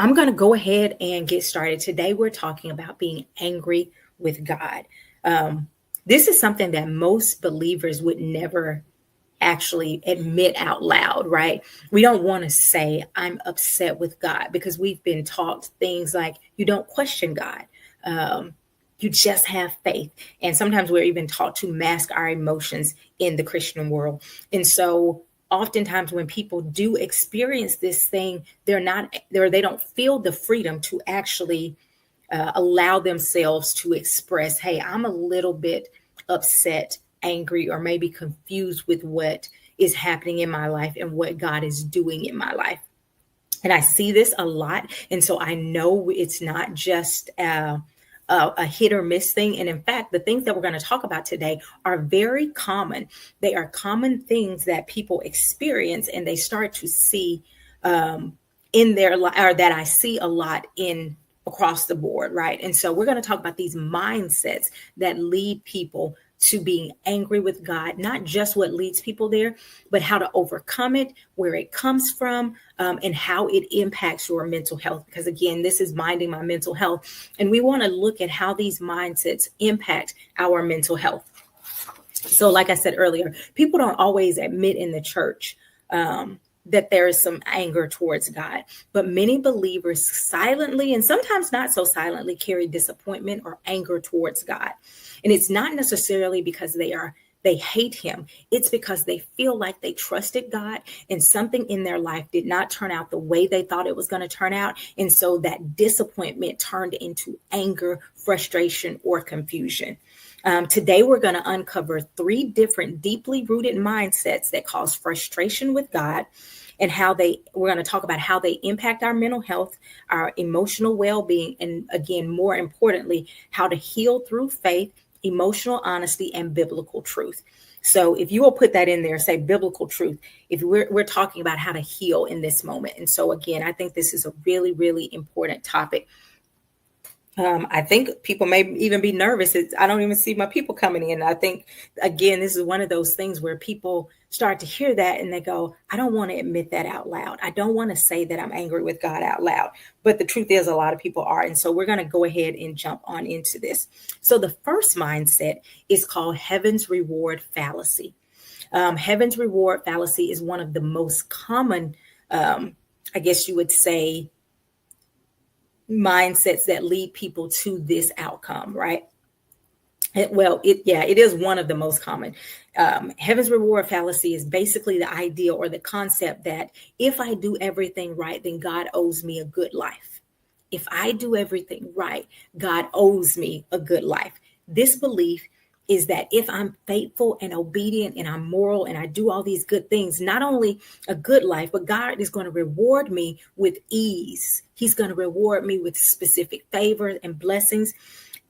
I'm going to go ahead and get started. Today, we're talking about being angry with God. Um, this is something that most believers would never actually admit out loud, right? We don't want to say, I'm upset with God, because we've been taught things like, you don't question God. Um, you just have faith. And sometimes we're even taught to mask our emotions in the Christian world. And so oftentimes when people do experience this thing, they don't feel the freedom to actually allow themselves to express, hey, I'm a little bit upset, angry, or maybe confused with what is happening in my life and what God is doing in my life. And I see this a lot. And so I know it's not just a hit or miss thing. And in fact, the things that we're going to talk about today are very common. They are common things that people experience and they start to see in their life, or that I see a lot in across the board, right? And so we're going to talk about these mindsets that lead people to being angry with God, not just what leads people there, but how to overcome it, where it comes from, and how it impacts your mental health. Because again, this is Minding My Mental Health. And we want to look at how these mindsets impact our mental health. So like I said earlier, people don't always admit in the church that there is some anger towards God. But many believers silently, and sometimes not so silently, carry disappointment or anger towards God. And it's not necessarily because they hate him. It's because they feel like they trusted God and something in their life did not turn out the way they thought it was going to turn out. And so that disappointment turned into anger, frustration, or confusion. Today, we're going to uncover 3 different deeply rooted mindsets that cause frustration with God, and we're going to talk about how they impact our mental health, our emotional well-being, and again, more importantly, how to heal through faith, emotional honesty, and biblical truth. So if you will put that in there, say biblical truth, if we're talking about how to heal in this moment. And so again, I think this is a really, really important topic. I think people may even be nervous. I don't even see my people coming in. I think, again, this is one of those things where people start to hear that and they go, I don't want to admit that out loud. I don't want to say that I'm angry with God out loud. But the truth is, a lot of people are. And so we're going to go ahead and jump on into this. So the first mindset is called heaven's reward fallacy. Heaven's reward fallacy is one of the most common, I guess you would say, mindsets that lead people to this outcome, right? It is one of the most common. Heaven's reward fallacy is basically the idea or the concept that if I do everything right, then God owes me a good life. If I do everything right, God owes me a good life. This belief is that if I'm faithful and obedient and I'm moral and I do all these good things, not only a good life, but God is going to reward me with ease. He's going to reward me with specific favors and blessings.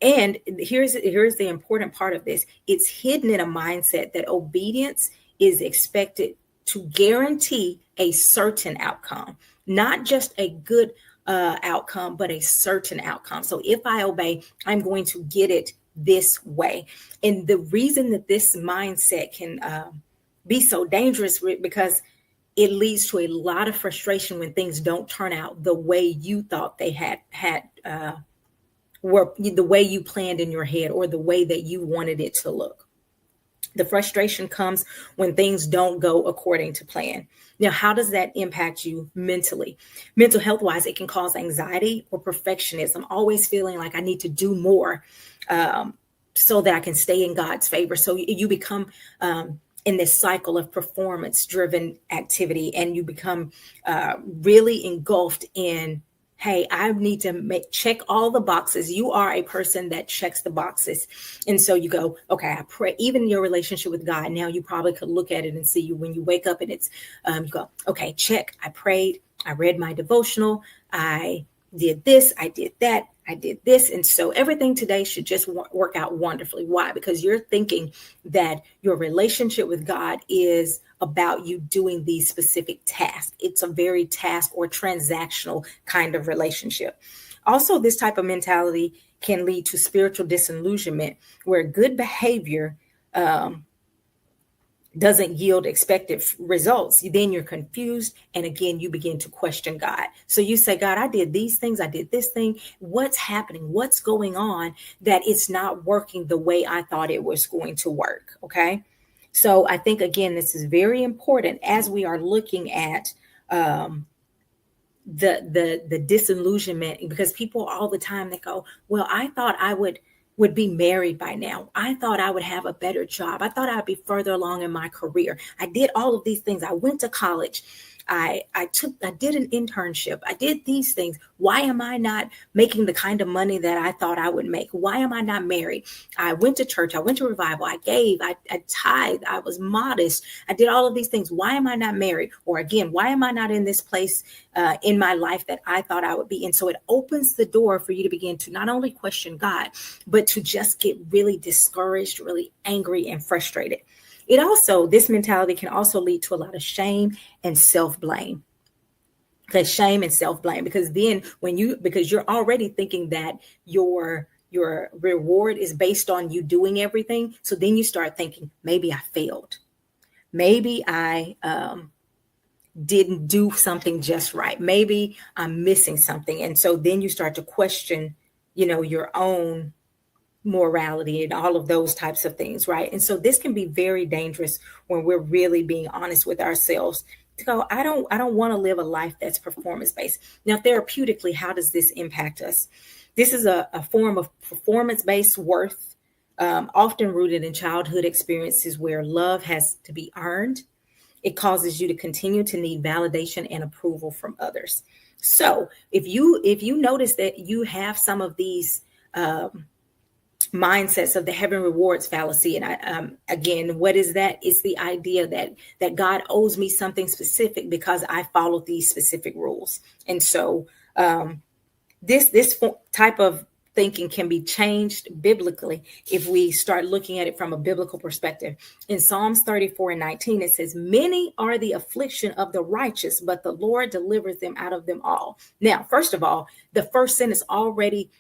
And here's the important part of this. It's hidden in a mindset that obedience is expected to guarantee a certain outcome, not just a good outcome, but a certain outcome. So if I obey, I'm going to get it this way. And the reason that this mindset can be so dangerous because it leads to a lot of frustration when things don't turn out the way you thought they were the way you planned in your head or the way that you wanted it to look. The frustration comes when things don't go according to plan. Now, how does that impact you mentally? Mental health wise, it can cause anxiety or perfectionism, always feeling like I need to do more so that I can stay in God's favor. So you become in this cycle of performance driven activity, and you become really engulfed in, hey, I need to check all the boxes. You are a person that checks the boxes. And so you go, okay, I pray. Even your relationship with God, now you probably could look at it and see you when you wake up and it's, you go, okay, check. I prayed. I read my devotional. I did this. I did that. I did this. And so everything today should just work out wonderfully. Why? Because you're thinking that your relationship with God is about you doing these specific tasks. It's a very task or transactional kind of relationship. Also, this type of mentality can lead to spiritual disillusionment, where good behavior doesn't yield expected results, then you're confused. And again, you begin to question God. So you say, God, I did these things. I did this thing. What's happening? What's going on that it's not working the way I thought it was going to work? Okay. So I think, again, this is very important as we are looking at the disillusionment, because people all the time, they go, well, I thought I would be married by now. I thought I would have a better job. I thought I'd be further along in my career. I did all of these things. I went to college. I did an internship. I did these things. Why am I not making the kind of money that I thought I would make? Why am I not married? I went to church. I went to revival. I gave. I tithed. I was modest. I did all of these things. Why am I not married? Or again, why am I not in this place in my life that I thought I would be in? So it opens the door for you to begin to not only question God, but to just get really discouraged, really angry and frustrated. It also, this mentality can also lead to a lot of shame and self-blame. Okay, shame and self-blame, because then because you're already thinking that your reward is based on you doing everything. So then you start thinking, maybe I failed. Maybe I didn't do something just right. Maybe I'm missing something. And so then you start to question, your own morality and all of those types of things, right? And so this can be very dangerous when we're really being honest with ourselves to go, I don't want to live a life that's performance based. Now, therapeutically, how does this impact us? This is a form of performance based worth, often rooted in childhood experiences where love has to be earned. It causes you to continue to need validation and approval from others. So if you notice that you have some of these mindsets of the heaven rewards fallacy. And again, what is that? It's the idea that God owes me something specific because I followed these specific rules. And so this type of thinking can be changed biblically if we start looking at it from a biblical perspective. In Psalms 34:19, it says, many are the affliction of the righteous, but the Lord delivers them out of them all. Now, first of all, the first sentence already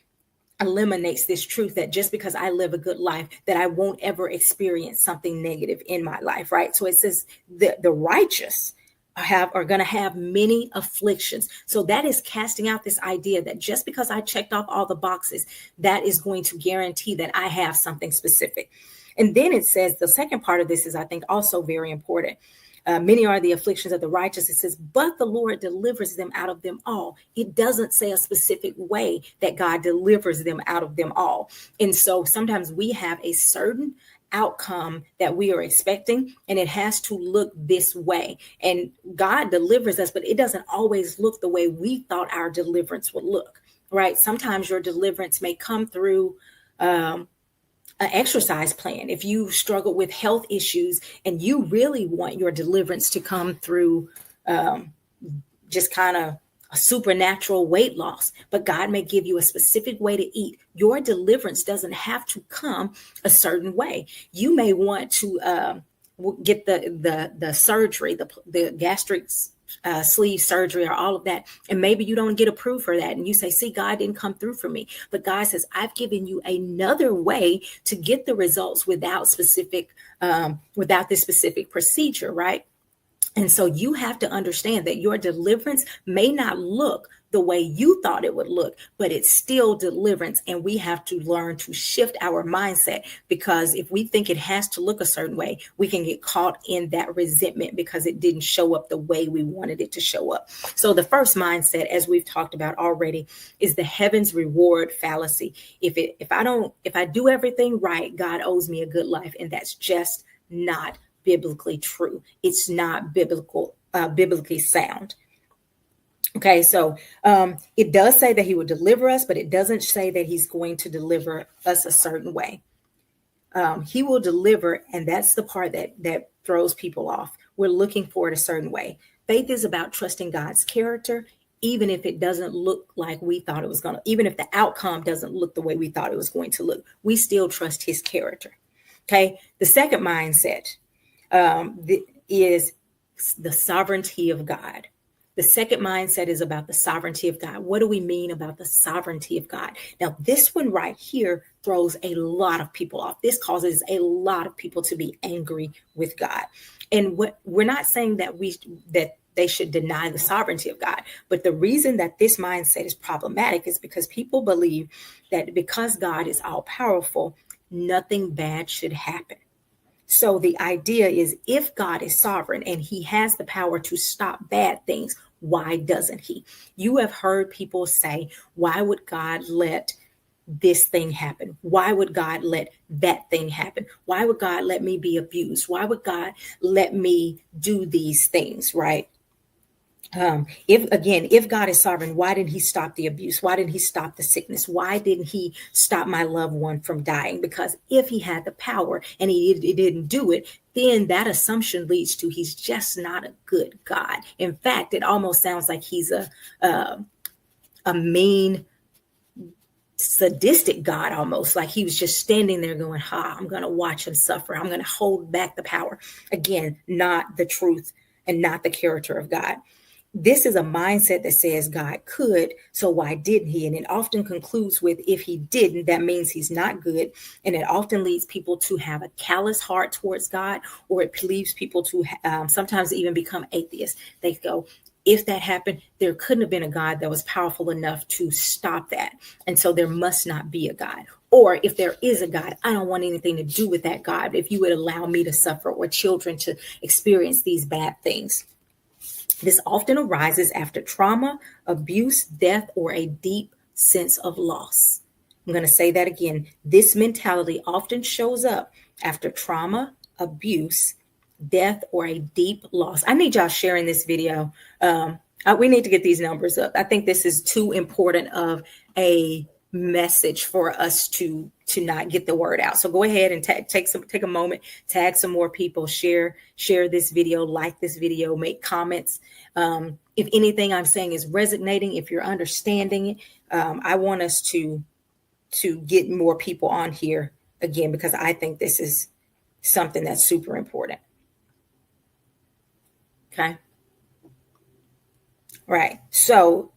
eliminates this truth that just because I live a good life, that I won't ever experience something negative in my life, right? So it says the righteous are going to have many afflictions. So that is casting out this idea that just because I checked off all the boxes, that is going to guarantee that I have something specific. And then it says the second part of this is, I think, also very important. Many are the afflictions of the righteous. It says, but the Lord delivers them out of them all. It doesn't say a specific way that God delivers them out of them all. And so sometimes we have a certain outcome that we are expecting, and it has to look this way. And God delivers us, but it doesn't always look the way we thought our deliverance would look, right? Sometimes your deliverance may come through an exercise plan. If you struggle with health issues and you really want your deliverance to come through just kind of a supernatural weight loss, but God may give you a specific way to eat. Your deliverance doesn't have to come a certain way. You may want to get the surgery, the gastric sleeve surgery or all of that. And maybe you don't get approved for that. And you say, see, God didn't come through for me. But God says, I've given you another way to get the results without this specific procedure, right? And so you have to understand that your deliverance may not look the way you thought it would look, but it's still deliverance. And we have to learn to shift our mindset, because if we think it has to look a certain way, we can get caught in that resentment because it didn't show up the way we wanted it to show up. So the first mindset, as we've talked about already, is the heavens reward fallacy. If I do everything right, God owes me a good life. And that's just not biblically true. It's not biblically sound. Okay, so it does say that he will deliver us, but it doesn't say that he's going to deliver us a certain way. He will deliver, and that's the part that throws people off. We're looking for it a certain way. Faith is about trusting God's character, even if it doesn't look like we thought it was going to, even if the outcome doesn't look the way we thought it was going to look. We still trust his character. Okay, the second mindset is the sovereignty of God. The second mindset is about the sovereignty of God. What do we mean about the sovereignty of God? Now, this one right here throws a lot of people off. This causes a lot of people to be angry with God. And what we're not saying that they should deny the sovereignty of God. But the reason that this mindset is problematic is because people believe that because God is all powerful, nothing bad should happen. So the idea is, if God is sovereign and he has the power to stop bad things, why doesn't he? You have heard people say, why would God let this thing happen? Why would God let that thing happen? Why would God let me be abused? Why would God let me do these things, right? If God is sovereign, why didn't he stop the abuse? Why didn't he stop the sickness? Why didn't he stop my loved one from dying? Because if he had the power and he didn't do it, then that assumption leads to he's just not a good God. In fact, it almost sounds like he's a mean, sadistic God, almost like he was just standing there going, I'm going to watch him suffer. I'm going to hold back the power. Again, not the truth and not the character of God. This is a mindset that says God could, so why didn't he? And it often concludes with, if he didn't, that means he's not good. And it often leads people to have a callous heart towards God, or it leads people to sometimes even become atheists. They go, if that happened, there couldn't have been a God that was powerful enough to stop that. And so there must not be a God. Or if there is a God, I don't want anything to do with that God if you would allow me to suffer or children to experience these bad things. This often arises after trauma, abuse, death, or a deep sense of loss. I'm going to say that again. This mentality often shows up after trauma, abuse, death, or a deep loss. I need y'all sharing this video. We need to get these numbers up. I think this is too important of a message for us to not get the word out. So go ahead and take a moment, tag some more people, share this video, like this video, make comments. If anything I'm saying is resonating, if you're understanding it, I want us to get more people on here again, because I think this is something that's super important. Okay. Right. So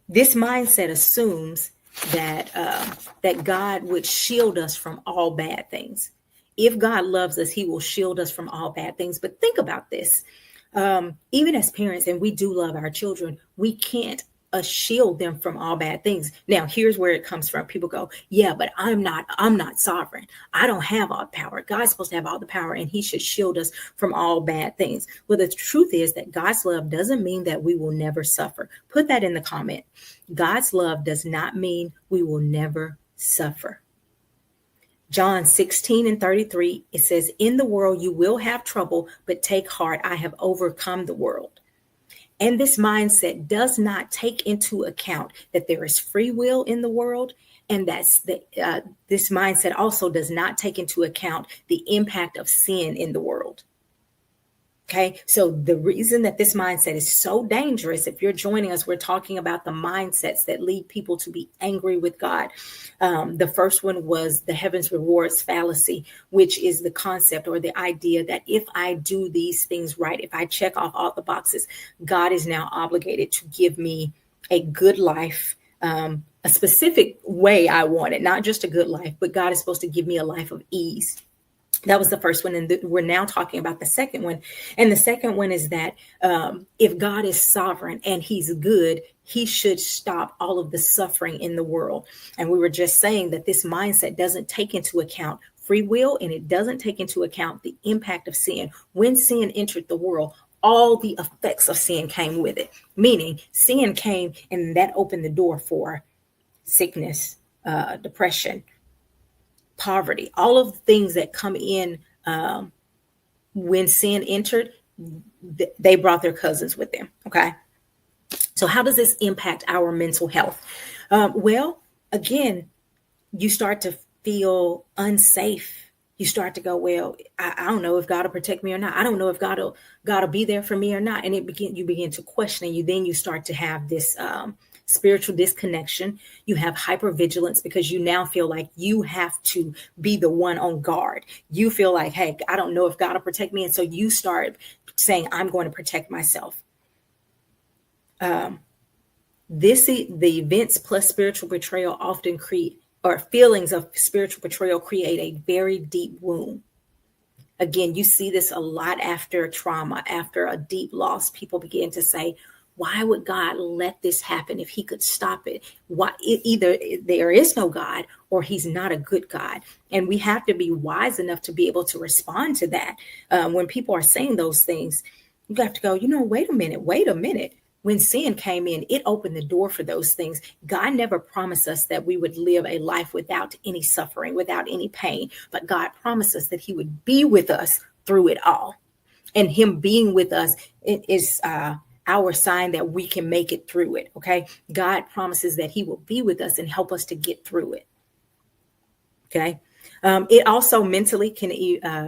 this mindset assumes that God would shield us from all bad things. If God loves us, he will shield us from all bad things. But think about this. Even as parents, and we do love our children, we can't shield them from all bad things. Now, here's where it comes from. People go, yeah, but I'm not sovereign. I don't have all the power. God's supposed to have all the power, and he should shield us from all bad things. Well, the truth is that God's love doesn't mean that we will never suffer. Put that in the comment. God's love does not mean we will never suffer. John 16:33, it says, in the world you will have trouble, but take heart, I have overcome the world. And this mindset does not take into account that there is free will in the world. And this mindset also does not take into account the impact of sin in the world. Okay, so the reason that this mindset is so dangerous, if you're joining us, we're talking about the mindsets that lead people to be angry with God. The first one was the heavens rewards fallacy, which is the concept or the idea that if I do these things right, if I check off all the boxes, God is now obligated to give me a good life, a specific way I want it, not just a good life, but God is supposed to give me a life of ease. That was the first one. And we're now talking about the second one. And the second one is that if God is sovereign and he's good, he should stop all of the suffering in the world. And we were just saying that this mindset doesn't take into account free will, and it doesn't take into account the impact of sin. When sin entered the world, all the effects of sin came with it, meaning sin came and that opened the door for sickness, depression, poverty, all of the things that come in when sin entered, they brought their cousins with them. Okay. So how does this impact our mental health? Well, again, you start to feel unsafe. You start to go, well, I don't know if God will protect me or not. I don't know if God will be there for me or not. And you begin to question, and you start to have this spiritual disconnection. You have hypervigilance because you now feel like you have to be the one on guard. You feel like, hey, I don't know if God will protect me. And so you start saying, I'm going to protect myself. Um, the events plus spiritual betrayal often create, or feelings of spiritual betrayal create a very deep wound. Again, you see this a lot after trauma, after a deep loss. People begin to say, why would God let this happen if he could stop it? Why, either there is no God or he's not a good God. And we have to be wise enough to be able to respond to that. When people are saying those things, you have to go, wait a minute. When sin came in, it opened the door for those things. God never promised us that we would live a life without any suffering, without any pain, but God promised us that he would be with us through it all. And him being with us is our sign that we can make it through it. Okay. God promises that he will be with us and help us to get through it. Okay. It also mentally can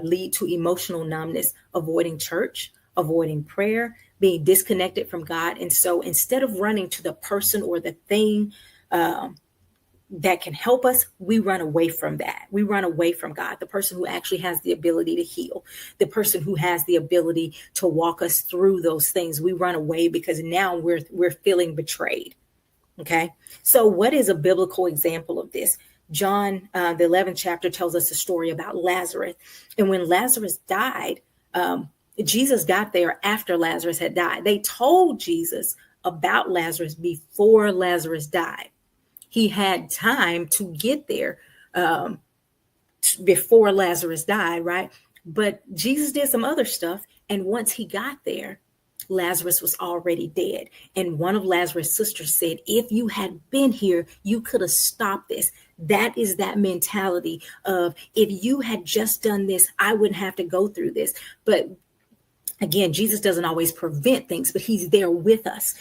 lead to emotional numbness, avoiding church, avoiding prayer, being disconnected from God. And so instead of running to the person or the thing that can help us, we run away from that. We run away from God, the person who actually has the ability to heal, the person who has the ability to walk us through those things. We run away because now we're feeling betrayed. Okay. So what is a biblical example of this? John, the 11th chapter tells us a story about Lazarus. And when Lazarus died, Jesus got there after Lazarus had died. They told Jesus about Lazarus before Lazarus died. He had time to get there before Lazarus died, right? But Jesus did some other stuff. And once he got there, Lazarus was already dead. And one of Lazarus' sisters said, if you had been here, you could have stopped this. That is that mentality of, if you had just done this, I wouldn't have to go through this. But again, Jesus doesn't always prevent things, but he's there with us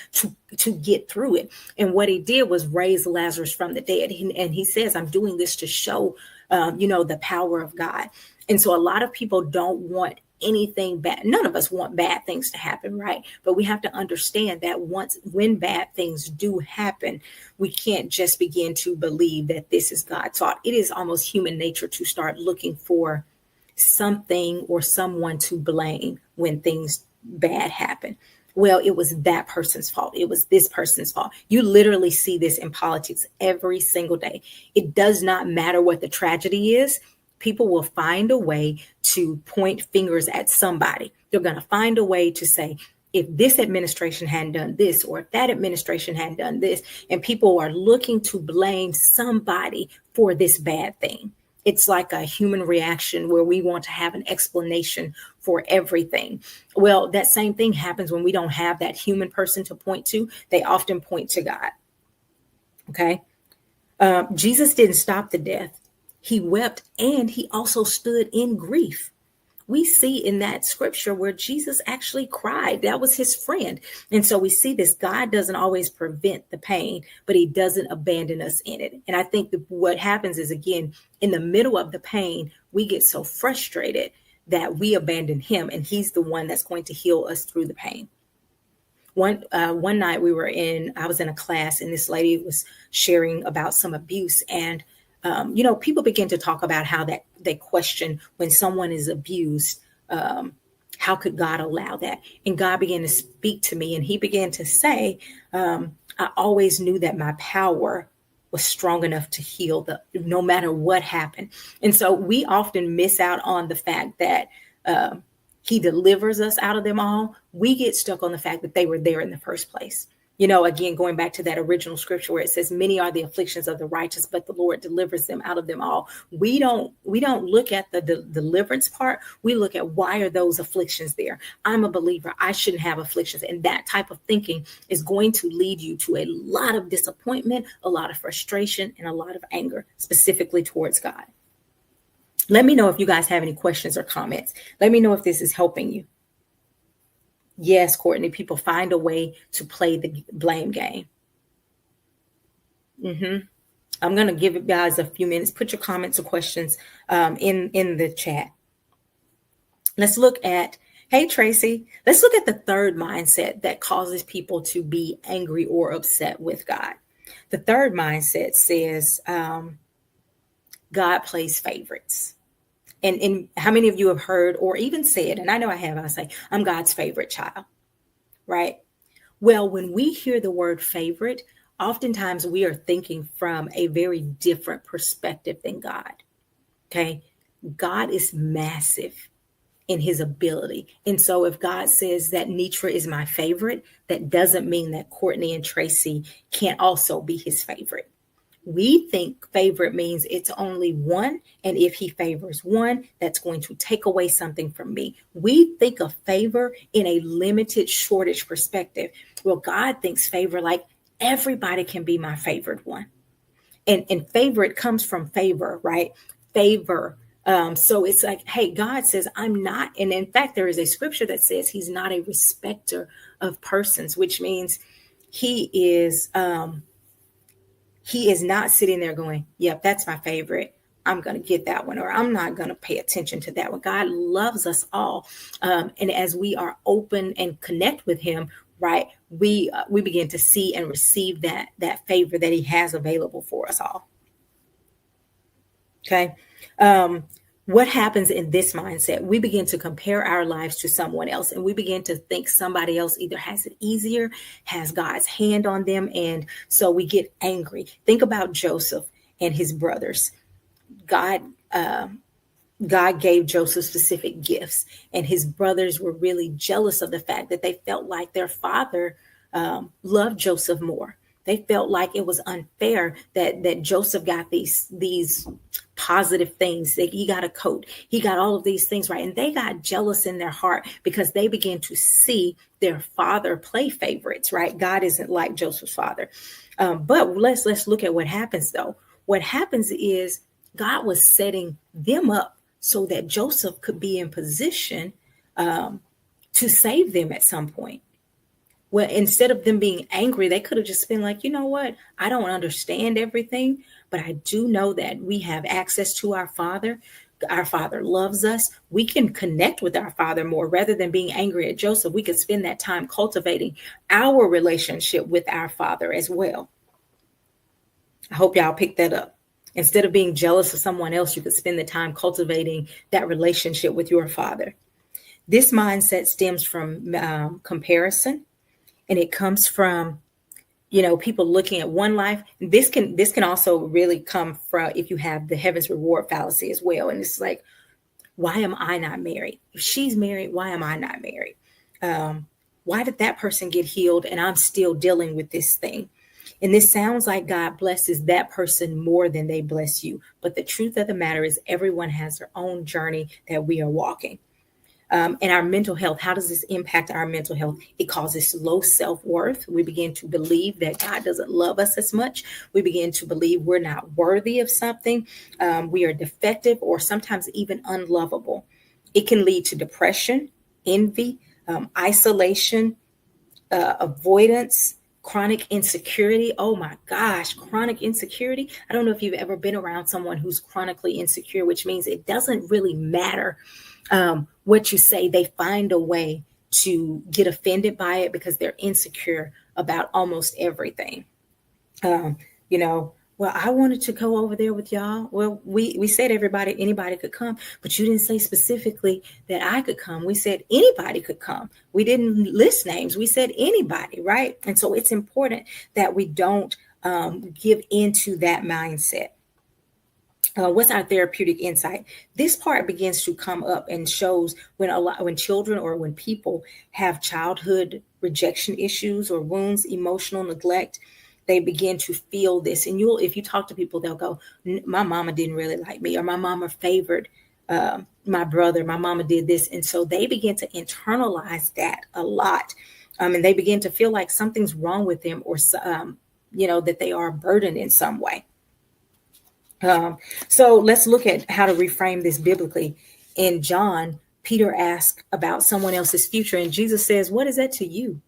to get through it. And what he did was raise Lazarus from the dead. And he says, I'm doing this to show, the power of God. And so a lot of people don't want anything bad. None of us want bad things to happen, right? But we have to understand that when bad things do happen, we can't just begin to believe that this is God's fault. It is almost human nature to start looking for something or someone to blame when things bad happen. Well, it was that person's fault. It was this person's fault. You literally see this in politics every single day. It does not matter what the tragedy is. People will find a way to point fingers at somebody. They're going to find a way to say, if this administration hadn't done this, or if that administration hadn't done this, and people are looking to blame somebody for this bad thing. It's like a human reaction where we want to have an explanation for everything. Well, that same thing happens when we don't have that human person to point to. They often point to God. Okay. Jesus didn't stop the death. He wept, and he also stood in grief. We see in that scripture where Jesus actually cried. That was his friend. And so we see this. God doesn't always prevent the pain, but he doesn't abandon us in it. And I think what happens is, again, in the middle of the pain, we get so frustrated that we abandon him, and he's the one that's going to heal us through the pain. One night I was in a class, and this lady was sharing about some abuse, and people begin to talk about how that they question when someone is abused. How could God allow that? And God began to speak to me, and he began to say, I always knew that my power was strong enough to heal no matter what happened. And so we often miss out on the fact that he delivers us out of them all. We get stuck on the fact that they were there in the first place. Again, going back to that original scripture where it says, many are the afflictions of the righteous, but the Lord delivers them out of them all. We don't look at the deliverance part. We look at, why are those afflictions there? I'm a believer. I shouldn't have afflictions. And that type of thinking is going to lead you to a lot of disappointment, a lot of frustration, and a lot of anger, specifically towards God. Let me know if you guys have any questions or comments. Let me know if this is helping you. Yes, Courtney, people find a way to play the blame game. I'm going to give you guys a few minutes. Put your comments or questions in the chat. Let's look at, hey, Tracy, let's look at the third mindset that causes people to be angry or upset with God. The third mindset says God plays favorites. And how many of you have heard or even said, and I know I have, I say, I'm God's favorite child, right? Well, when we hear the word favorite, oftentimes we are thinking from a very different perspective than God. Okay. God is massive in his ability. And so if God says that Nitra is my favorite, that doesn't mean that Courtney and Tracy can't also be his favorite. We think favorite means it's only one. And if he favors one, that's going to take away something from me. We think of favor in a limited shortage perspective. Well, God thinks favor like everybody can be my favored one. And favorite comes from favor, right? Favor. So it's like, hey, God says, I'm not. And in fact, there is a scripture that says he's not a respecter of persons, which means he is not sitting there going, yep, that's my favorite. I'm going to get that one, or I'm not going to pay attention to that one. God loves us all. And as we are open and connect with him, right, we begin to see and receive that favor that he has available for us all. Okay. What happens in this mindset? We begin to compare our lives to someone else, and we begin to think somebody else either has it easier, has God's hand on them. And so we get angry. Think about Joseph and his brothers. God gave Joseph specific gifts, and his brothers were really jealous of the fact that they felt like their father loved Joseph more. They felt like it was unfair that Joseph got these positive things. That he got a coat, he got all of these things, right? And they got jealous in their heart because they began to see their father play favorites, right? God isn't like Joseph's father. But let's look at what happens though. What happens is God was setting them up so that Joseph could be in position to save them at some point. Well, instead of them being angry, they could have just been like, you know what? I don't understand everything, but I do know that we have access to our Father. Our Father loves us. We can connect with our Father more rather than being angry at Joseph. We could spend that time cultivating our relationship with our Father as well. I hope y'all picked that up. Instead of being jealous of someone else, you could spend the time cultivating that relationship with your Father. This mindset stems from comparison. And it comes from, people looking at one life. This can also really come from if you have the heaven's reward fallacy as well. And it's like, why am I not married? If she's married, why am I not married? Why did that person get healed and I'm still dealing with this thing? And this sounds like God blesses that person more than they bless you. But the truth of the matter is everyone has their own journey that we are walking. And our mental health, how does this impact our mental health? It causes low self-worth. We begin to believe that God doesn't love us as much. We begin to believe we're not worthy of something. We are defective or sometimes even unlovable. It can lead to depression, envy, isolation, avoidance, chronic insecurity. Oh my gosh, chronic insecurity. I don't know if you've ever been around someone who's chronically insecure, which means it doesn't really matter what you say. They find a way to get offended by it because they're insecure about almost everything. Well, I wanted to go over there with y'all. Well, we said anybody could come, but you didn't say specifically that I could come. We said anybody could come. We didn't list names. We said anybody, right? And so it's important that we don't give into that mindset. What's our therapeutic insight? This part begins to come up and shows when children or when people have childhood rejection issues or wounds, emotional neglect, they begin to feel this. And if you talk to people, they'll go, my mama didn't really like me, or my mama favored my brother, my mama did this. And so they begin to internalize that a lot. And they begin to feel like something's wrong with them or, that they are burdened in some way. So let's look at how to reframe this biblically. In John, Peter asked about someone else's future, and Jesus says, what is that to you?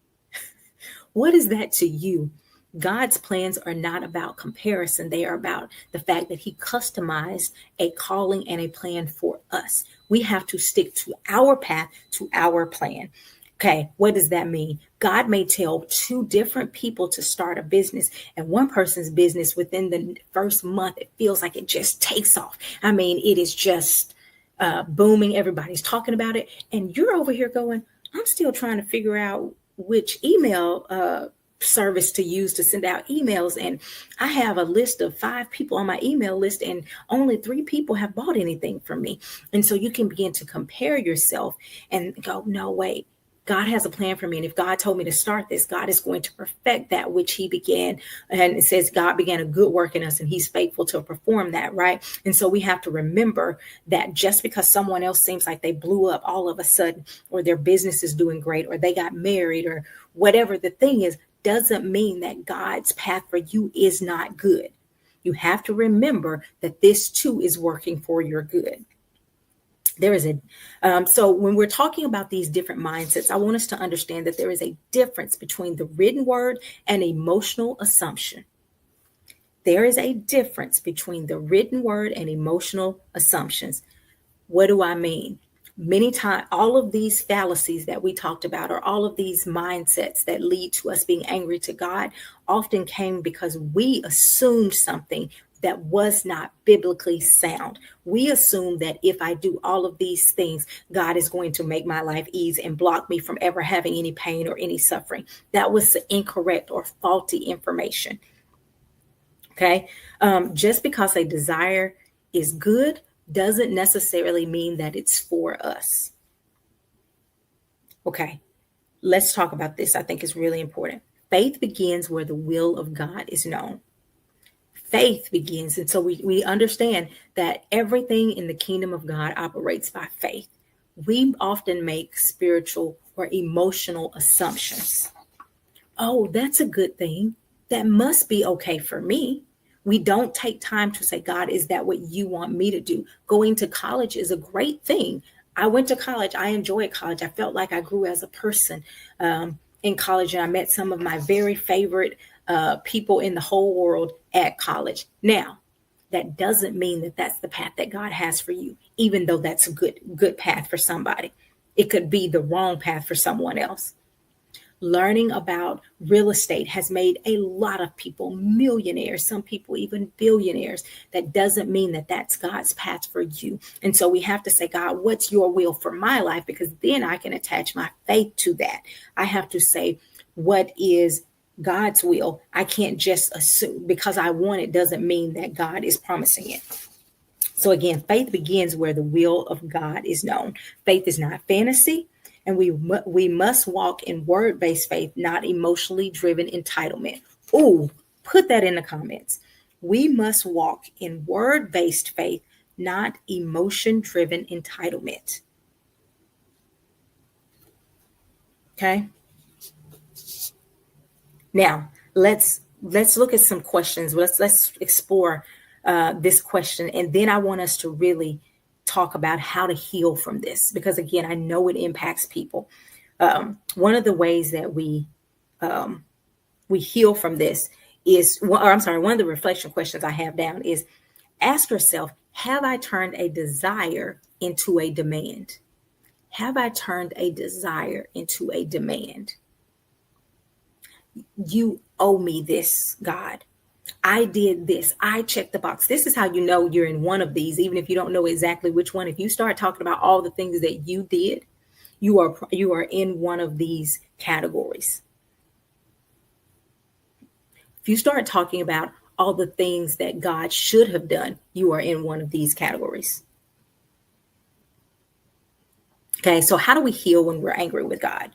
What is that to you? God's plans are not about comparison. They are about the fact that he customized a calling and a plan for us. We have to stick to our path, to our plan. Okay, what does that mean? God may tell two different people to start a business, and one person's business within the first month, it feels like it just takes off. I mean, it is just booming. Everybody's talking about it. And you're over here going, I'm still trying to figure out which email service to use to send out emails. And I have a list of 5 people on my email list, and only 3 people have bought anything from me. And so you can begin to compare yourself and go, no, wait. God has a plan for me. And if God told me to start this, God is going to perfect that which he began. And it says God began a good work in us and he's faithful to perform that, right? And so we have to remember that just because someone else seems like they blew up all of a sudden, or their business is doing great, or they got married, or whatever the thing is, doesn't mean that God's path for you is not good. You have to remember that this too is working for your good. There is so when we're talking about these different mindsets, I want us to understand that there is a difference between the written word and emotional assumption. There is a difference between the written word and emotional assumptions. What do I mean? Many times, all of these fallacies that we talked about, or all of these mindsets that lead to us being angry to God, often came because we assumed something that was not biblically sound. We assume that if I do all of these things, God is going to make my life easy and block me from ever having any pain or any suffering. That was incorrect or faulty information. Okay. Just because a desire is good doesn't necessarily mean that it's for us. Okay. Let's talk about this. I think it's really important. Faith begins where the will of God is known. Faith begins. And so we understand that everything in the kingdom of God operates by faith. We often make spiritual or emotional assumptions. Oh, that's a good thing. That must be okay for me. We don't take time to say, God, is that what you want me to do? Going to college is a great thing. I went to college. I enjoyed college. I felt like I grew as a person in college, and I met some of my very favorite people in the whole world at college. Now, that doesn't mean that that's the path that God has for you, even though that's a good path for somebody. It could be the wrong path for someone else. Learning about real estate has made a lot of people millionaires, some people even billionaires. That doesn't mean that that's God's path for you. And so we have to say, God, what's your will for my life? Because then I can attach my faith to that. I have to say, what is God's will? I can't just assume because I want it doesn't mean that God is promising it. So again, faith begins where the will of God is known. Faith is not fantasy. And we must walk in word-based faith, not emotionally driven entitlement. Ooh, put that in the comments. We must walk in word-based faith, not emotion-driven entitlement. Okay. Now let's look at some questions. Let's explore this question, and then I want us to really talk about how to heal from this, because again, I know it impacts people. One of the ways that we heal from this is, one of the reflection questions I have down is, ask yourself, have I turned a desire into a demand? Have I turned a desire into a demand? You owe me this, God. I did this. I checked the box. This is how you know you're in one of these, even if you don't know exactly which one. If you start talking about all the things that you did, you are in one of these categories. If you start talking about all the things that God should have done, you are in one of these categories. Okay, so how do we heal when we're angry with God?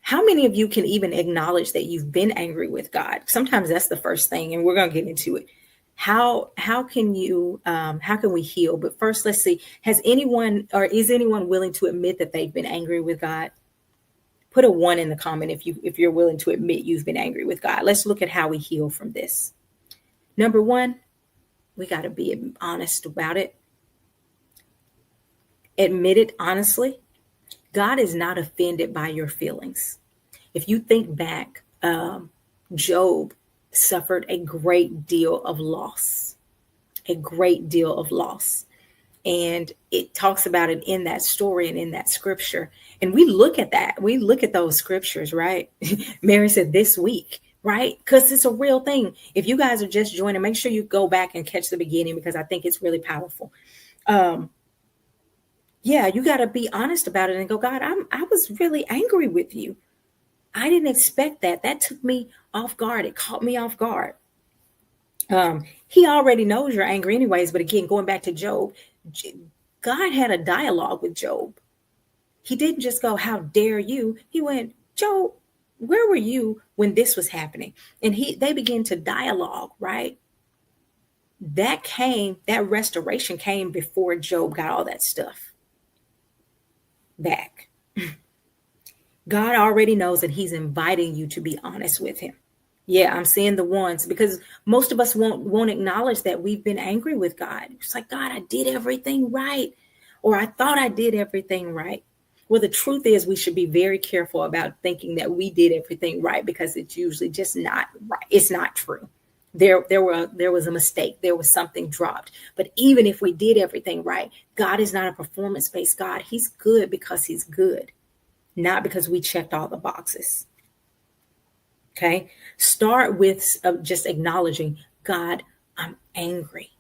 How many of you can even acknowledge that you've been angry with God? Sometimes that's the first thing, and we're going to get into it. How can we heal? But first, let's see, is anyone willing to admit that they've been angry with God? Put a 1 in the comment if you're willing to admit you've been angry with God. Let's look at how we heal from this. Number 1, we got to be honest about it. Admit it honestly. God is not offended by your feelings. If you think back, Job suffered a great deal of loss, And it talks about it in that story and in that scripture. And we look at that. We look at those scriptures, right? Mary said this week, right? Because it's a real thing. If you guys are just joining, make sure you go back and catch the beginning, because I think it's really powerful. Yeah, you got to be honest about it and go, God, I was really angry with you. I didn't expect that. That took me off guard. It caught me off guard. He already knows you're angry anyways. But again, going back to Job, God had a dialogue with Job. He didn't just go, how dare you? He went, Job, where were you when this was happening? And they began to dialogue, right? That restoration came before Job got all that stuff back. God already knows that he's inviting you to be honest with him. Yeah, I'm seeing the ones, because most of us won't acknowledge that we've been angry with God. It's like, God, I did everything right, or I thought I did everything right. Well, the truth is we should be very careful about thinking that we did everything right, because it's usually just not right. It's not true. There was a mistake. There was something dropped. But even if we did everything right, God is not a performance-based God. He's good because he's good, not because we checked all the boxes. Okay. Start with just acknowledging, God, I'm angry.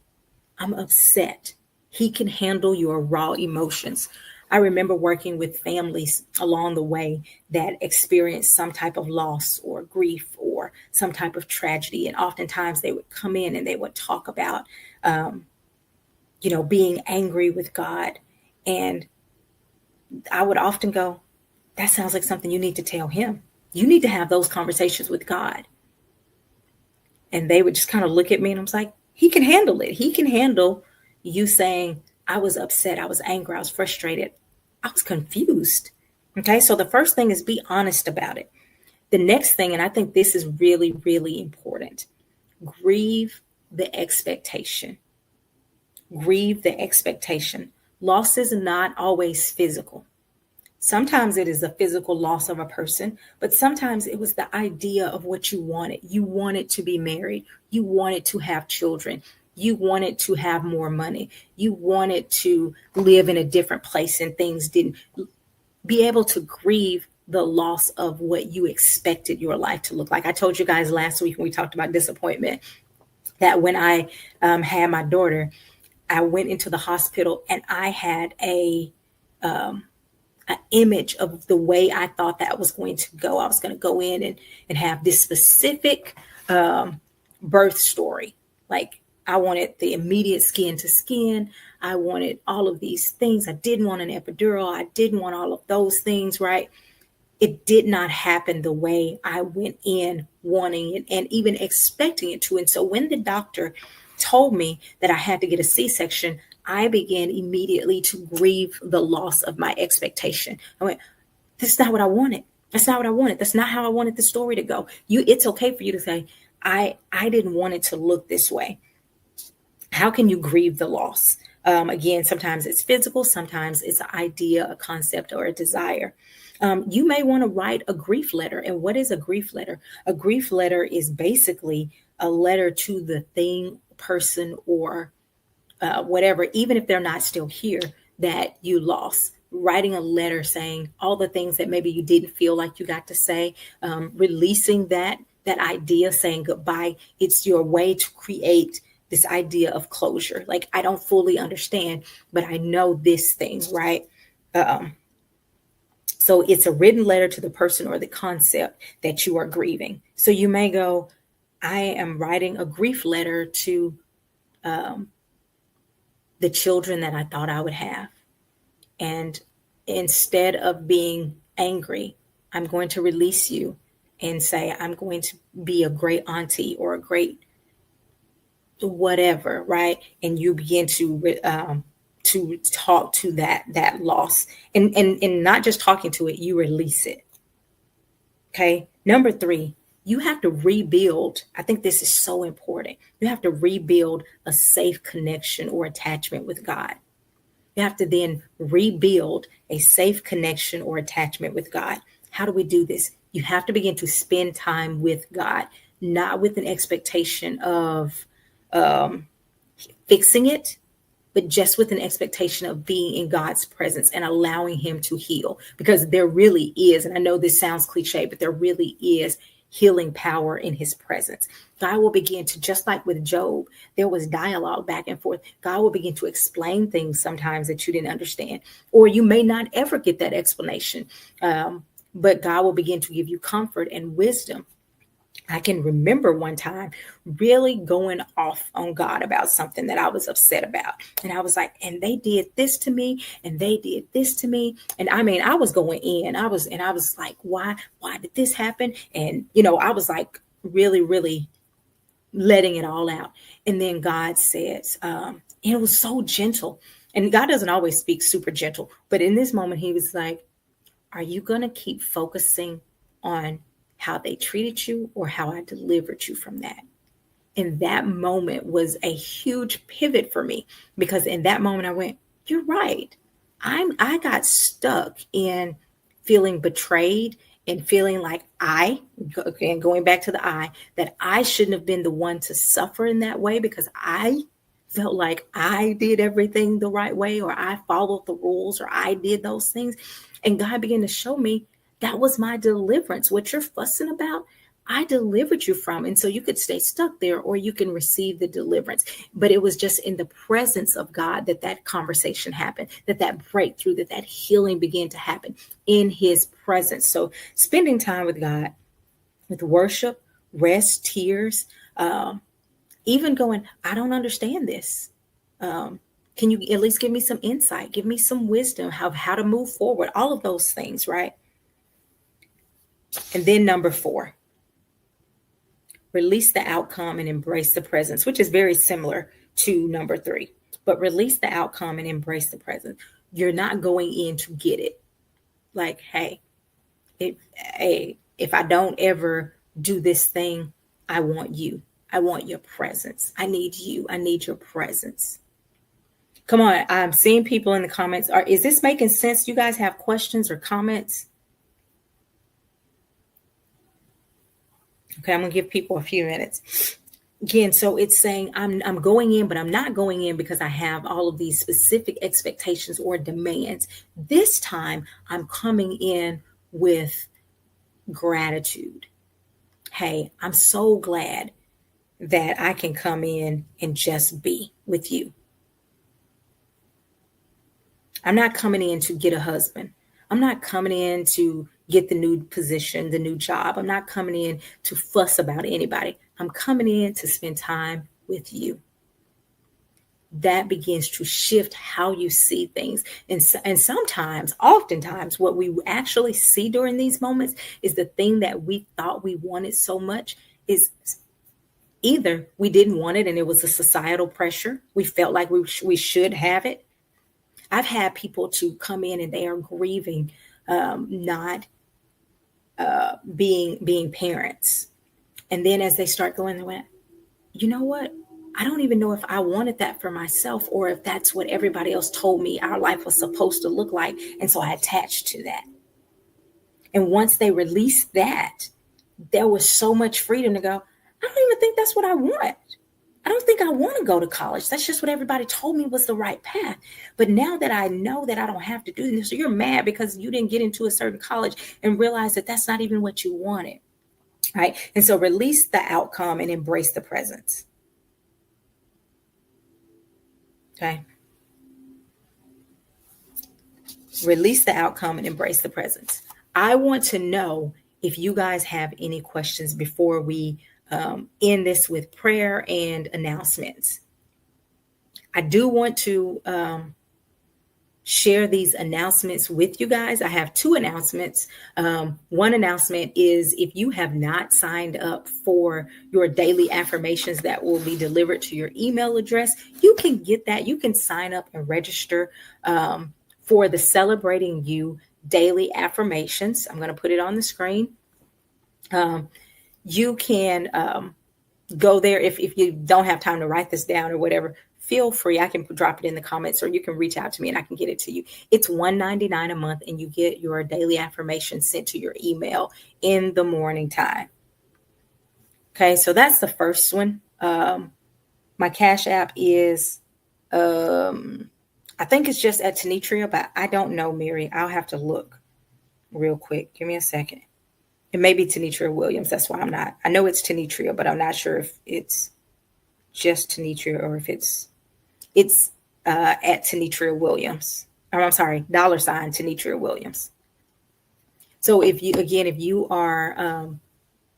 I'm upset. He can handle your raw emotions. I remember working with families along the way that experienced some type of loss or grief or some type of tragedy. And oftentimes they would come in and they would talk about, being angry with God. And I would often go, that sounds like something you need to tell him. You need to have those conversations with God. And they would just kind of look at me and I was like, he can handle it. He can handle you saying, I was upset. I was angry. I was frustrated. I was confused. Okay. So the first thing is be honest about it. The next thing, and I think this is really, really important, grieve the expectation. Grieve the expectation. Loss is not always physical. Sometimes it is a physical loss of a person, but sometimes it was the idea of what you wanted. You wanted to be married. You wanted to have children. You wanted to have more money. You wanted to live in a different place, and things didn't. Be able to grieve the loss of what you expected your life to look like. I told you guys last week when we talked about disappointment that when I had my daughter, I went into the hospital and I had an image of the way I thought that was going to go. I was going to go in and have this specific birth story. Like, I wanted the immediate skin to skin. I wanted all of these things. I didn't want an epidural. I didn't want all of those things, right? It did not happen the way I went in wanting it and even expecting it to. And so when the doctor told me that I had to get a C-section, I began immediately to grieve the loss of my expectation. I went, this is not what I wanted. That's not what I wanted. That's not how I wanted the story to go. It's okay for you to say, I didn't want it to look this way. How can you grieve the loss? Again, sometimes it's physical, sometimes it's an idea, a concept, or a desire. You may want to write a grief letter. And what is a grief letter? A grief letter is basically a letter to the thing, person, or whatever, even if they're not still here, that you lost. Writing a letter saying all the things that maybe you didn't feel like you got to say, releasing that idea, saying goodbye. It's your way to create this idea of closure. Like, I don't fully understand, but I know this thing, right? So it's a written letter to the person or the concept that you are grieving. So you may go, I am writing a grief letter to the children that I thought I would have. And instead of being angry, I'm going to release you and say, I'm going to be a great auntie or a great whatever, right? And you begin to talk to that loss, and not just talking to it, you release it. Okay. Number 3, you have to rebuild. I think this is so important. You have to rebuild a safe connection or attachment with God. You have to then rebuild a safe connection or attachment with God. How do we do this? You have to begin to spend time with God, not with an expectation of fixing it, but just with an expectation of being in God's presence and allowing him to heal. Because there really is, and I know this sounds cliche, but there really is healing power in his presence. God will begin to, just like with Job, there was dialogue back and forth. God will begin to explain things sometimes that you didn't understand, or you may not ever get that explanation. But God will begin to give you comfort and wisdom. I can remember one time really going off on God about something that I was upset about. And I was like, and they did this to me, and they did this to me. And I mean, I was going in. I was like, why did this happen? And, I was like really, really letting it all out. And then God says, and it was so gentle. And God doesn't always speak super gentle, but in this moment, he was like, are you going to keep focusing on how they treated you or how I delivered you from that? And that moment was a huge pivot for me, because in that moment I went, you're right. I got stuck in feeling betrayed and feeling like going back to that I shouldn't have been the one to suffer in that way, because I felt like I did everything the right way, or I followed the rules, or I did those things. And God began to show me that was my deliverance. What you're fussing about, I delivered you from. And so you could stay stuck there, or you can receive the deliverance. But it was just in the presence of God that conversation happened, that breakthrough, that healing began to happen in his presence. So spending time with God, with worship, rest, tears, even going, I don't understand this. Can you at least give me some insight? Give me some wisdom, how to move forward, all of those things, right? And then number 4, release the outcome and embrace the presence, which is very similar to number 3. But release the outcome and embrace the present. You're not going in to get it. Like, hey, if I don't ever do this thing, I want you. I want your presence. I need you. I need your presence. Come on. I'm seeing people in the comments. Is this making sense? You guys have questions or comments? Okay, I'm going to give people a few minutes. Again, so it's saying I'm going in, but I'm not going in because I have all of these specific expectations or demands. This time, I'm coming in with gratitude. Hey, I'm so glad that I can come in and just be with you. I'm not coming in to get a husband. I'm not coming in to get the new position, the new job. I'm not coming in to fuss about anybody. I'm coming in to spend time with you. That begins to shift how you see things. And sometimes, oftentimes, what we actually see during these moments is the thing that we thought we wanted so much is either we didn't want it and it was a societal pressure. We felt like we should have it. I've had people to come in and they are grieving not being parents. And then as they start going, they went, you know what? I don't even know if I wanted that for myself, or if that's what everybody else told me our life was supposed to look like. And so I attached to that. And once they released that, there was so much freedom to go, I don't even think that's what I want. I don't think I want to go to college. That's just what everybody told me was the right path. But now that I know that I don't have to do this, so you're mad because you didn't get into a certain college and realize that that's not even what you wanted. Right? And so release the outcome and embrace the presence. Okay. Release the outcome and embrace the presence. I want to know if you guys have any questions before we end this with prayer and announcements. I do want to share these announcements with you guys. I have 2 announcements. One announcement is if you have not signed up for your daily affirmations that will be delivered to your email address, you can get that. You can sign up and register for the Celebrating You daily affirmations. I'm going to put it on the screen. You can go there if you don't have time to write this down or whatever. Feel free. I can drop it in the comments, or you can reach out to me and I can get it to you. It's $1.99 a month, and you get your daily affirmation sent to your email in the morning time. Okay, so that's the first one. My Cash App is, I think it's just at Tenetria, but I don't know, Mary. I'll have to look real quick. Give me a second. It may be Tenitria Williams. That's why I know it's Tenitria, but I'm not sure if it's just Tenitria or if it's at Tenitria Williams. Or I'm sorry, $ Tenitria Williams. So if you are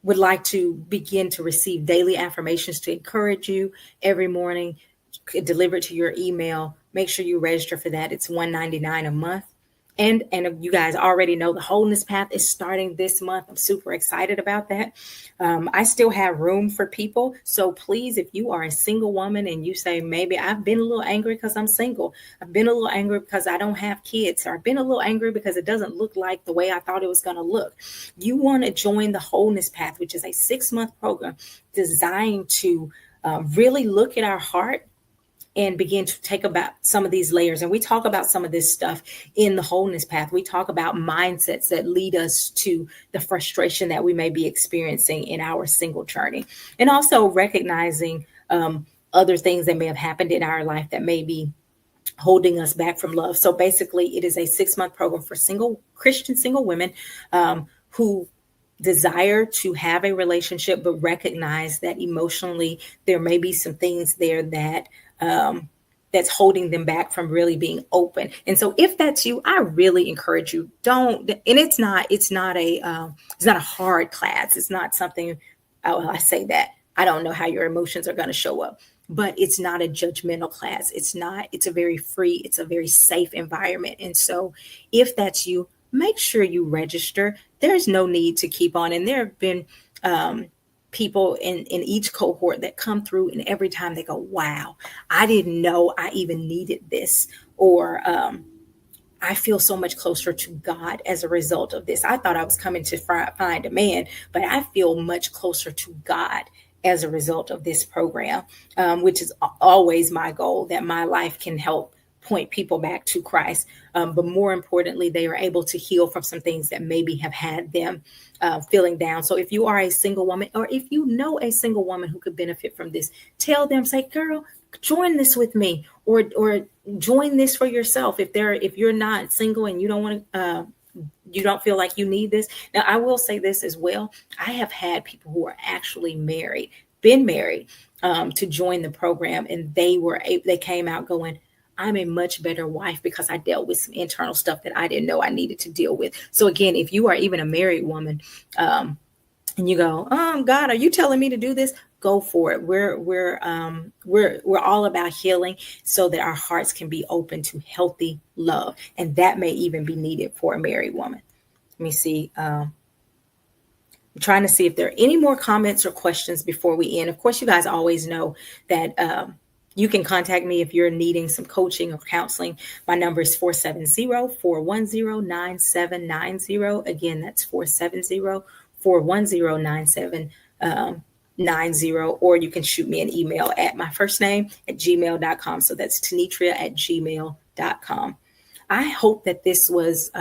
would like to begin to receive daily affirmations to encourage you every morning, delivered to your email, make sure you register for that. It's $199 a month. And you guys already know the Wholeness Path is starting this month. I'm super excited about that. I still have room for people. So please, if you are a single woman and you say, maybe I've been a little angry because I'm single. I've been a little angry because I don't have kids. Or I've been a little angry because it doesn't look like the way I thought it was going to look. You want to join the Wholeness Path, which is a 6-month program designed to really look at our heart and begin to take about some of these layers. And we talk about some of this stuff in the Wholeness Path. We talk about mindsets that lead us to the frustration that we may be experiencing in our single journey. And also recognizing other things that may have happened in our life that may be holding us back from love. So basically, it is a 6-month program for Christian single women who desire to have a relationship, but recognize that emotionally there may be some things there that that's holding them back from really being open. And so if that's you, I really encourage you, don't, and it's not a hard class. It's not something, I say that, I don't know how your emotions are going to show up, but it's not a judgmental class. It's a very free, it's a very safe environment. And so if that's you, make sure you register. There's no need to keep on. And there have been people in each cohort that come through, and every time they go, wow, I didn't know I even needed this. Or I feel so much closer to God as a result of this. I thought I was coming to find a man, but I feel much closer to God as a result of this program, which is always my goal, that my life can help point people back to Christ. But more importantly, they are able to heal from some things that maybe have had them feeling down. So if you are a single woman, or if you know a single woman who could benefit from this, tell them, say, girl, join this with me, or join this for yourself. If you're not single and you don't want to, you don't feel like you need this. Now, I will say this as well. I have had people who are actually been married to join the program, and they came out going, I'm a much better wife because I dealt with some internal stuff that I didn't know I needed to deal with. So again, if you are even a married woman, and you go, God, are you telling me to do this? Go for it. We're all about healing so that our hearts can be open to healthy love. And that may even be needed for a married woman. Let me see. I'm trying to see if there are any more comments or questions before we end. Of course, you guys always know that you can contact me if you're needing some coaching or counseling. My number is 470-410-9790. Again, that's 470-410-9790. Or you can shoot me an email at my first name at gmail.com. So that's Tenitria@gmail.com. I hope that this was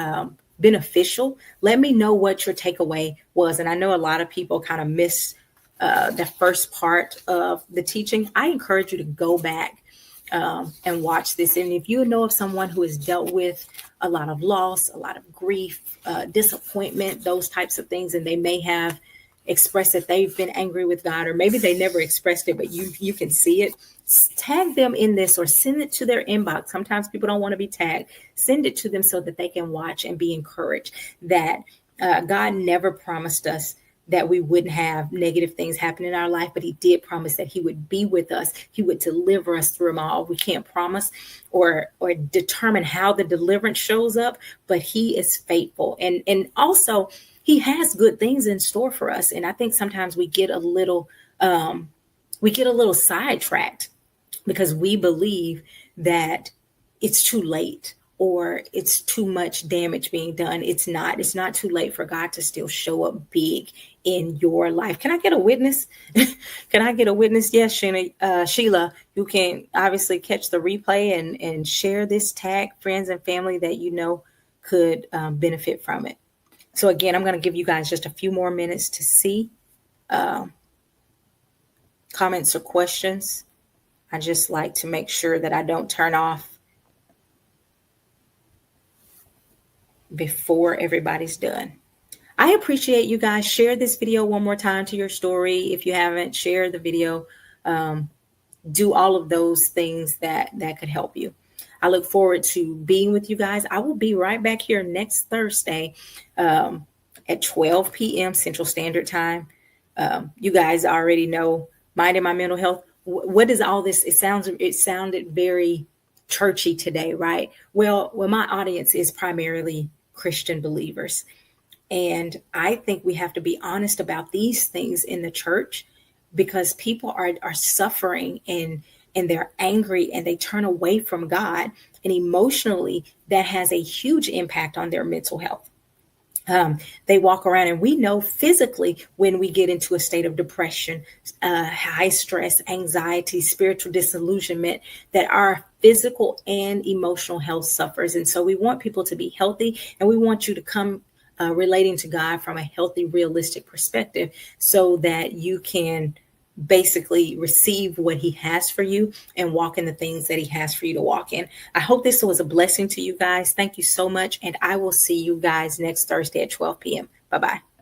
beneficial. Let me know what your takeaway was. And I know a lot of people kind of miss the first part of the teaching. I encourage you to go back and watch this. And if you know of someone who has dealt with a lot of loss, a lot of grief, disappointment, those types of things, and they may have expressed that they've been angry with God, or maybe they never expressed it, but you can see it, tag them in this or send it to their inbox. Sometimes people don't want to be tagged. Send it to them so that they can watch and be encouraged that God never promised us that we wouldn't have negative things happen in our life, but he did promise that he would be with us. He would deliver us through them all. We can't promise or determine how the deliverance shows up, but he is faithful. And also he has good things in store for us. And I think sometimes we get a little sidetracked because we believe that it's too late, or it's too much damage being done. It's not too late for God to still show up big in your life. Can I get a witness? Can I get a witness? Yes, Sheila, you can obviously catch the replay and share this, tag friends and family that you know could benefit from it. So again, I'm going to give you guys just a few more minutes to see comments or questions. I just like to make sure that I don't turn off before everybody's done. I appreciate you guys. Share this video one more time to your story. If you haven't, share the video. Do all of those things that could help you. I look forward to being with you guys. I will be right back here next Thursday at 12 p.m. Central Standard Time. You guys already know Minding My Mental Health. What is all this? It sounded very churchy today, right? Well, my audience is primarily Christian believers. And I think we have to be honest about these things in the church, because people are suffering and they're angry and they turn away from God. And emotionally, that has a huge impact on their mental health. They walk around, and we know physically when we get into a state of depression, high stress, anxiety, spiritual disillusionment, that our physical and emotional health suffers. And so we want people to be healthy, and we want you to come relating to God from a healthy, realistic perspective, so that you can basically receive what he has for you and walk in the things that he has for you to walk in. I hope this was a blessing to you guys. Thank you so much. And I will see you guys next Thursday at 12 p.m. Bye-bye.